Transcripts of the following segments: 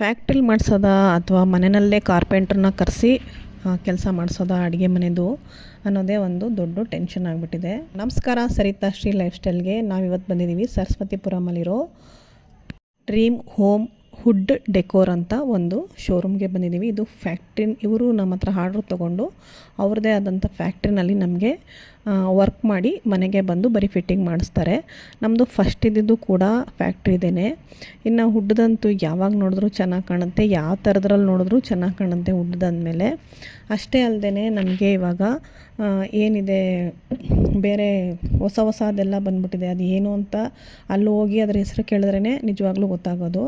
ಫ್ಯಾಕ್ಟ್ರಿಲಿ ಮಾಡಿಸೋದಾ ಅಥವಾ ಮನೆಯಲ್ಲೇ ಕಾರ್ಪೆಂಟ್ರನ್ನ ಕರೆಸಿ ಕೆಲಸ ಮಾಡಿಸೋದಾ ಅಡುಗೆ ಮನೆದು ಅನ್ನೋದೇ ಒಂದು ದೊಡ್ಡ ಟೆನ್ಷನ್ ಆಗಿಬಿಟ್ಟಿದೆ. ನಮಸ್ಕಾರ, ಸರಿತಾ ಶ್ರೀ ಲೈಫ್ ಸ್ಟೈಲ್ಗೆ ನಾವಿವತ್ತು ಬಂದಿದ್ದೀವಿ. ಸರಸ್ವತಿಪುರಮಲ್ಲಿರೋ ಡ್ರೀಮ್ ಹೋಮ್ ಹುಡ್ ಡೆಕೋರ್ ಅಂತ ಒಂದು ಶೋರೂಮ್ಗೆ ಬಂದಿದ್ದೀವಿ. ಇದು ಫ್ಯಾಕ್ಟ್ರಿ, ಇವರು ನಮ್ಮ ಹತ್ರ ಆರ್ಡ್ರ್ ತೊಗೊಂಡು ಅವ್ರದ್ದೇ ಆದಂಥ ಫ್ಯಾಕ್ಟ್ರಿನಲ್ಲಿ ನಮಗೆ ವರ್ಕ್ ಮಾಡಿ ಮನೆಗೆ ಬಂದು ಬರೀ ಫಿಟ್ಟಿಂಗ್ ಮಾಡಿಸ್ತಾರೆ. ನಮ್ಮದು ಫಸ್ಟ್ ಇದ್ದಿದ್ದು ಕೂಡ ಫ್ಯಾಕ್ಟ್ರಿದೇನೆ. ಇನ್ನು ಹುಡ್ದಂತೂ ಯಾವಾಗ ನೋಡಿದ್ರೂ ಚೆನ್ನಾಗಿ ಕಾಣುತ್ತೆ, ಯಾವ ಥರದ್ರಲ್ಲಿ ನೋಡಿದ್ರೂ ಚೆನ್ನಾಗಿ ಕಾಣುತ್ತೆ ಹುಡ್ದಂದಮೇಲೆ. ಅಷ್ಟೇ ಅಲ್ಲದೆ ನಮಗೆ ಇವಾಗ ಏನಿದೆ ಬೇರೆ ಹೊಸದೆಲ್ಲ ಬಂದ್ಬಿಟ್ಟಿದೆ. ಅದು ಏನು ಅಂತ ಅಲ್ಲಿ ಹೋಗಿ ಅದ್ರ ಹೆಸರು ಕೇಳಿದ್ರೇ ನಿಜವಾಗ್ಲೂ ಗೊತ್ತಾಗೋದು.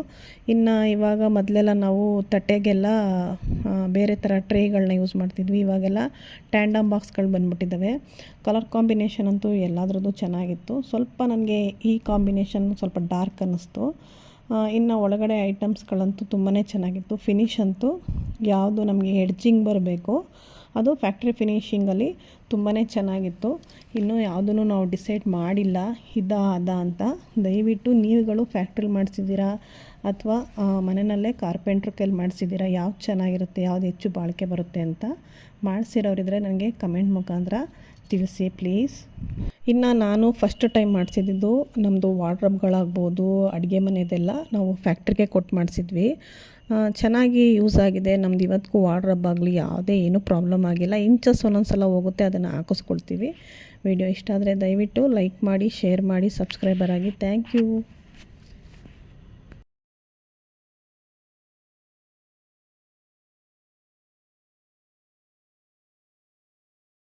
ಇನ್ನು ಇವಾಗ ಮೊದಲೆಲ್ಲ ನಾವು ತಟ್ಟೆಗೆಲ್ಲ ಬೇರೆ ಥರ ಟ್ರೇಗಳನ್ನ ಯೂಸ್ ಮಾಡ್ತಿದ್ವಿ. ಇವಾಗೆಲ್ಲ ಟ್ಯಾಂಡಮ್ ಬಾಕ್ಸ್ಗಳು ಬಂದ್ಬಿಟ್ಟಿದ್ದಾವೆ. ಕಲರ್ ಕಾಂಬಿನೇಷನ್ ಅಂತೂ ಎಲ್ಲದ್ರದ್ದು ಚೆನ್ನಾಗಿತ್ತು. ಸ್ವಲ್ಪ ನನಗೆ ಈ ಕಾಂಬಿನೇಷನ್ ಸ್ವಲ್ಪ ಡಾರ್ಕ್ ಅನ್ನಿಸ್ತು. ಇನ್ನು ಒಳಗಡೆ ಐಟಮ್ಸ್ಗಳಂತೂ ತುಂಬಾ ಚೆನ್ನಾಗಿತ್ತು. ಫಿನಿಶ್ ಅಂತೂ ಯಾವುದು ನಮಗೆ ಎಡ್ಜಿಂಗ್ ಬರಬೇಕು ಅದು ಫ್ಯಾಕ್ಟ್ರಿ ಫಿನಿಷಿಂಗಲ್ಲಿ ತುಂಬಾ ಚೆನ್ನಾಗಿತ್ತು. ಇನ್ನೂ ಯಾವುದೂ ನಾವು ಡಿಸೈಡ್ ಮಾಡಿಲ್ಲ ಅದ ಅಂತ. ದಯವಿಟ್ಟು ನೀವುಗಳು ಫ್ಯಾಕ್ಟ್ರಿಲಿ ಮಾಡಿಸಿದ್ದೀರಾ ಅಥವಾ ಮನೆಯಲ್ಲೇ ಕಾರ್ಪೆಂಟ್ರ್ ಕೈಲಿ ಮಾಡಿಸಿದ್ದೀರಾ, ಯಾವ್ದು ಚೆನ್ನಾಗಿರುತ್ತೆ, ಯಾವ್ದು ಹೆಚ್ಚು ಬಾಳಿಕೆ ಬರುತ್ತೆ ಅಂತ ಮಾಡಿಸಿರೋರಿದ್ರೆ ನನಗೆ ಕಮೆಂಟ್ ಮುಖಾಂತರ ತಿಳಿಸಿ ಪ್ಲೀಸ್. ಇನ್ನು ನಾನು ಫಸ್ಟ್ ಟೈಮ್ ಮಾಡಿಸಿದ್ದು ನಮ್ಮದು ವಾರ್ಡ್ರೋಬ್ಗಳಾಗ್ಬೋದು, ಅಡುಗೆ ಮನೆಯದೆಲ್ಲ ನಾವು ಫ್ಯಾಕ್ಟ್ರಿಗೆ ಕೊಟ್ಟು ಮಾಡಿಸಿದ್ವಿ. ಚೆನ್ನಾಗಿ ಯೂಸ್ ಆಗಿದೆ. ನಮ್ದು ಇವತ್ತಿಗೂ ವಾರ್ಡ್ರೋಬ್ ಆಗಲಿ ಯಾವುದೇ ಏನೂ ಪ್ರಾಬ್ಲಮ್ ಆಗಿಲ್ಲ. ಇಂಚಸ್ ಒಂದೊಂದು ಸಲ ಹೋಗುತ್ತೆ, ಅದನ್ನು ಹಾಕಿಸ್ಕೊಳ್ತೀವಿ. ವಿಡಿಯೋ ಇಷ್ಟ ಆದರೆ ದಯವಿಟ್ಟು ಲೈಕ್ ಮಾಡಿ, ಶೇರ್ ಮಾಡಿ, ಸಬ್ಸ್ಕ್ರೈಬರ್ ಆಗಿ. Thank you.